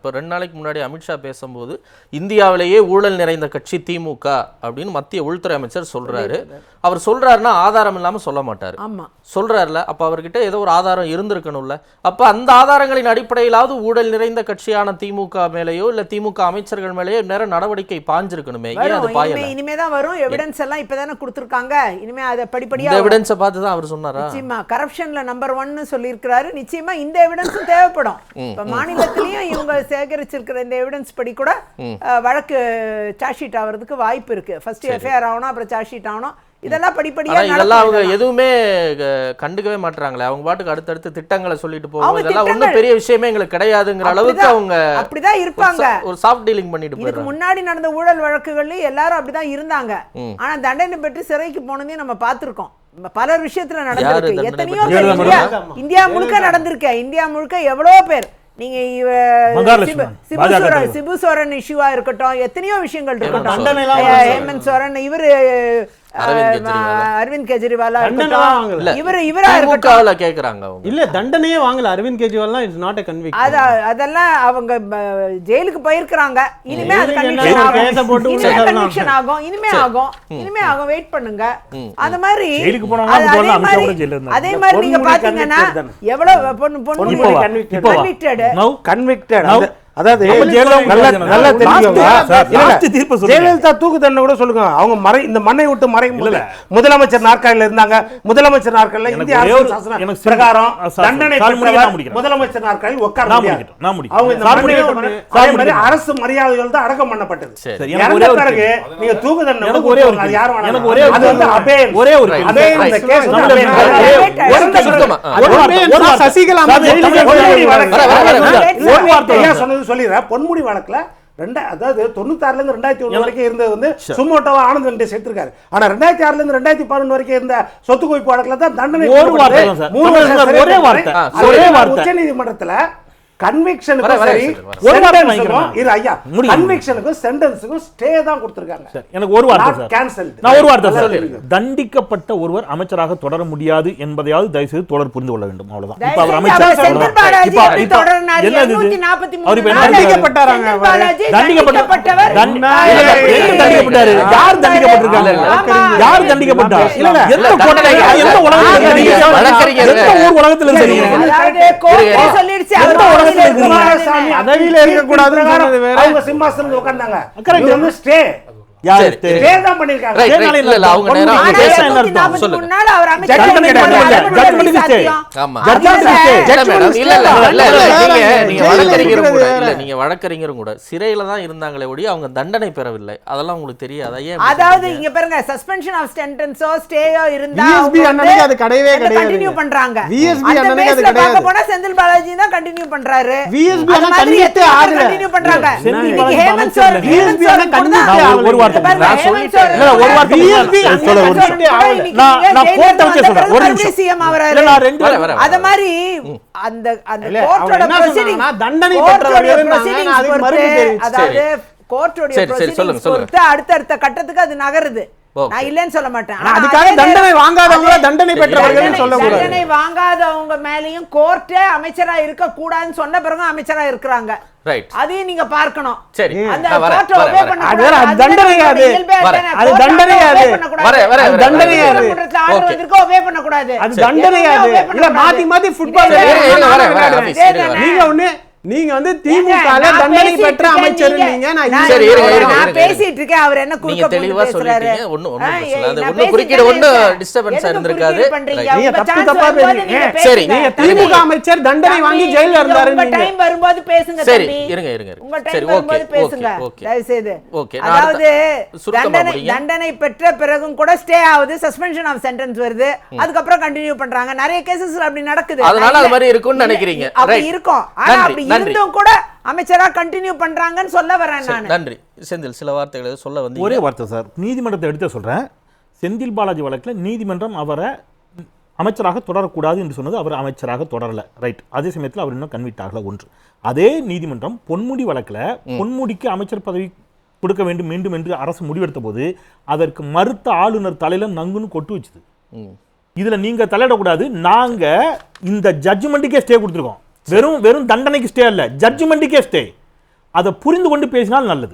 இப்போ 2 நாளைக்கு முன்னாடி அமித்ஷா பேசும்போது இந்தியாவிலேயே ஊழல் நிறைந்த கட்சி திமுக அப்படின்னு மத்திய உள்துறை அமைச்சர் சொல்றாரு. அவர் சொல்றாருன்னா ஆதாரம் இல்லாம சொல்ல மாட்டாரு. சொல்றாருல, அப்ப அவர்கிட்ட ஏதோ ஒரு ஆதாரம் இருந்திருக்கணும்ல. அப்ப அந்த ஆதாரங்களின் அடிப்படையிலாவது ஊழல் நிறைந்த கட்சியான திமுக மேலேயோ இல்ல திமுக அமைச்சர்கள் மேலேயோ நேரம் நடவடிக்கை பாஞ்சிருக்கணுமே. ஏன் அது பாயல? இனிமேதான் வரும். எவிடன்ஸ் எல்லாம் இப்பதானே கொடுத்திருக்காங்க. இனிமே அதை படிப்படியா எவிடன்ஸை பார்த்து தான் அவர் சொன்னாரா? நிச்சயமா கரப்ஷன்ல நம்பர் 1 சொல்லியிருக்கிறாரு. நிச்சயமா இந்த எவிடன்ஸும் தேவைப்படும். இப்ப மாநிலத்திலயும் இவங்க சேகரிச்சிருக்கிற இந்த எவிடன்ஸ் படி கூட வழக்கு சார்ஜ் ஷீட் ஆகிறதுக்கு வாய்ப்பு இருக்கு. ஃபர்ஸ்ட் எஃப்ஐஆர் ஆகணும், அப்புறம் சார்ஜ் ஷீட் ஆகணும். இதெல்லாம் படிப்படியா இதெல்லாம் அவங்க எதுவுமே கண்டுக்கவே மாட்டாங்களே. அவங்க பாட்டுக்கு அடுத்தடுத்து திட்டங்களை சொல்லிட்டு போவாங்க. இதெல்லாம் ஒன்றும் பெரிய விஷயமே எங்களுக்கு கிடையாதுங்கிற அளவுக்கு அவங்க அப்படிதான் இருப்பாங்க. ஒரு சாஃப்ட் டீலிங் பண்ணிட்டு போயிடுறாங்க. இதுக்கு முன்னாடி நடந்த ஊழல் வழக்குகள்ல எல்லாரும் அப்படிதான் இருந்தாங்க. ஆனா தண்டனை பெற்று சிறைக்கு போனதையும் நம்ம பார்த்திருக்கோம். பல விஷயத்துல நடந்திருக்கு. எத்தனையோ இந்தியா முழுக்க நடந்திருக்கு. இந்தியா முழுக்க எவ்வளவோ பேர். நீங்க சிபு சோரன் இஷ்யூவா இருக்கட்டும், எத்தனையோ விஷயங்கள் இருக்கட்டும். ஹேமந்த் சோரன், இவரு அரவிந்த் கெஜ்ரிவாலா இருக்கட்டும், இவரா இருக்கட்டும் கேக்குறாங்க. இல்ல தண்டனையே வாங்கல Arvind Kejriwal. It's not a conviction. அதெல்லாம் அவங்க ஜெயிலுக்கு போயிருக்காங்க. இனிமே அது கன்விக்ஷன் ஆகும். இனிமே ஆகும். வெயிட் பண்ணுங்க. அந்த மாதிரி அதே மாதிரி நீங்க பாத்தீங்கன்னா எவ்வளவு கன்விக்டட் அதாவது ஜெயலலிதா தூக்கு தண்டனை கூட சொல்லுங்க. அவங்க இந்த மண்ணை விட்டு மறையும் முதலமைச்சர் நாற்காலில இருந்தாங்க. முதலமைச்சர் நாற்காலில இந்திய அரசியல் பிரகாரம் தண்டனை முதலமைச்சர் நாற்காலில் உட்கார முடியாது. அவங்க அரசு மரியாதைகள் தான் அடக்கம் பண்ணப்பட்டது. பிறகு நீங்க தூக்கு தண்டனை சசிகலா சொல்லிடுறேன். பொன்முடி வழக்குல அதாவது 96ல இருந்து 2001 வரைக்கும் இருந்தது வந்து சுமோட்டோவா ஆனந்த் சேர்த்திருக்காரு. ஆனா 2006ல இருந்து 2011 வரைக்கும் இருந்த சொத்து குவிப்பு வழக்குல தான் தண்டனை உச்ச நீதிமன்றத்துல கன்விக்ஷனுக்கும் சரி கன்விக்ஷனுக்கும் சென்டென்ஸுக்கும் ஸ்டே தான் கொடுத்திருக்காங்க. எனக்கு ஒரு வார்த்தை கேன்சல். நான் ஒரு வார்த்தை சொல்றேன். தண்டிக்கப்பட்ட ஒருவர் அமைச்சராக தொடர முடியாது என்பதையாவது தயவு செய்து தொடர் புரிந்து கொள்ள வேண்டும். அவ்வளவுதான். இப்ப அவர் அமைச்சர் தண்டிக்கப்பட்டாரு. யார் தண்டிக்கப்பட்டிருக்காங்க? யார் தண்டிக்கப்பட்டார்? எந்த உலகத்தில் சரி அதவில இருக்க கூடாதுன்னு வேற. அவங்க சிம்மாசனத்துல உட்கார்ந்தாங்க. ஸ்டே தான் பண்ணிருக்காங்க. அவங்க நேரா சொல்லுங்க. அவர் அமைச்சர் நீங்க வழக்கறிஞரும் கூட சிறையில தான் இருந்தாங்களே ஒழிய அவங்க தண்டனை பெறவில்லை. அதெல்லாம் உங்களுக்கு தெரியாது. அதாவது இங்க பாருங்க, சஸ்பென்ஷன் ஆஃப் சென்டென்ஸோ ஸ்டேயோ இருந்தா அது கிடையவே கிடையாது. கண்டினியூ பண்றாங்க. விஎஸ்பி அண்ணனுக்கு அது கிடையாது. போனா செந்தில் பாலாஜி தான் கண்டினியூ பண்றாரு. விஎஸ்பி அண்ணன் கண்டினியூ பண்றாங்க. இன்னைக்கு ஹேமந்த் சோரன் விஎஸ்பி அண்ணன் கண்டினியூ ஒரு வார்த்தை நான் சொல்லிட்டேன். ஒரு வார்த்தை நான் போட்ட வச்சு சொல்றேன். ஒரு நிமிஷம் சிஎம் அவராரு. அத மாதிரி அந்த கோர்ட்டோட ப்ரொசீடிங் தண்டனை பெற்றவர்கள் இருந்தாங்க. அதுக்கு மறுபடியும் தெரியும். அதாவது கோர்ட்டோட ப்ரொசீடிங்ஸ் பொறுத்து அடுத்த கட்டத்துக்கு அது நகருது. நான் இல்லன்னு சொல்ல மாட்டேன். அதுக்காக தண்டனை வாங்காதவங்க தண்டனை பெற்றவர்கள் சொல்ல கூடாது. தண்டனை வாங்காதவங்க மேலயும் கோர்ட்டே அமைச்சரா இருக்க கூடாதுன்னு சொன்ன பிறகு அமைச்சரா இருக்கிறாங்க. ரைட். அதையும் நீங்க பார்க்கணும். சரி. அந்த கோர்ட்டை ஒபே பண்ண கூடாது. அது தண்டனையா? அது தண்டனையா? அது தண்டனையா? ஆர்டர் வந்திருக்கு, ஒபே பண்ண கூடாது. அது தண்டனையா? இல்ல மாத்தி மாத்தி ஃபுட்பால் நீங்க ஒண்ணு நீங்க வந்து திமுகல தண்டனை பெற்ற அமைச்சர் நீங்க. நான் பேசிட்டு இருக்கேன். அவர் என்ன குறுக்க தெளிவா சொல்லிட்டீங்க. ஒண்ணு குறுக்கிட ஒண்ணு டிஸ்டர்பன்ஸ் இருந்திருக்காது. நீங்க தப்பு தப்பா பேசுறீங்க. சரி, நீங்க திமுக அமைச்சர் தண்டனை வாங்கி ஜெயில்ல இருந்தாரு. உங்க டைம் வரும்போது பேசுங்க. சரி, இருங்க. உங்க டைம் வரும்போது பேசுங்க. தயவு செய்து. அதாவது தண்டனை பெற்ற பிறகும் கூட ஸ்டே ஆகுது, சஸ்பென்ஷன் ஆஃப் சென்டென்ஸ் வருது, அதுக்கு அப்புறம் கண்டினியூ பண்றாங்க. நிறைய கேसेस அப்படி நடக்குது. அதனால அது மாதிரி இருக்கும்னு நினைக்கிறீங்க. அப்படி இருக்கும். ஆனா அப்படி இருந்தும் கூட அமைச்சரா கண்டினியூ பண்றாங்கன்னு சொல்ல வரேன் நான். நன்றி. செந்தில் சில வார்த்தைகளை சொல்ல வந்து ஒரே வார்த்தை சார். நீதிமன்றத்தை எடுத்து சொல்றேன். செந்தில் பாலாஜி வழக்கில் நீதிமன்றம் அவரை அமைச்சராக தொடரக்கூடாது என்று சொன்னது. அவர் அமைச்சராக தொடரல. ரைட். அதே சமயத்தில் அவர் இன்னும் கன்விக்ட் ஆகல. ஒன்று. அதே நீதிமன்றம் பொன்முடி வழக்கில் பொன்முடிக்கு அமைச்சர் பதவி கொடுக்க வேண்டும் மீண்டும் என்று அரசு முடிவெடுத்த போது அதற்கு மறுத்த ஆளுநர் தலையில நங்குன்னு கொட்டு வச்சுது. இதுல நீங்க தலையிடக்கூடாது. நாங்க இந்த ஜட்ஜ்மெண்ட்டுக்கே ஸ்டே கொடுத்துருக்கோம். வெறும் தண்டனைக்கு ஸ்டே இல்ல, ஜட்ஜ்மெண்ட்டுக்கே ஸ்டே. அதை புரிந்து கொண்டு பேசினால் நல்லது.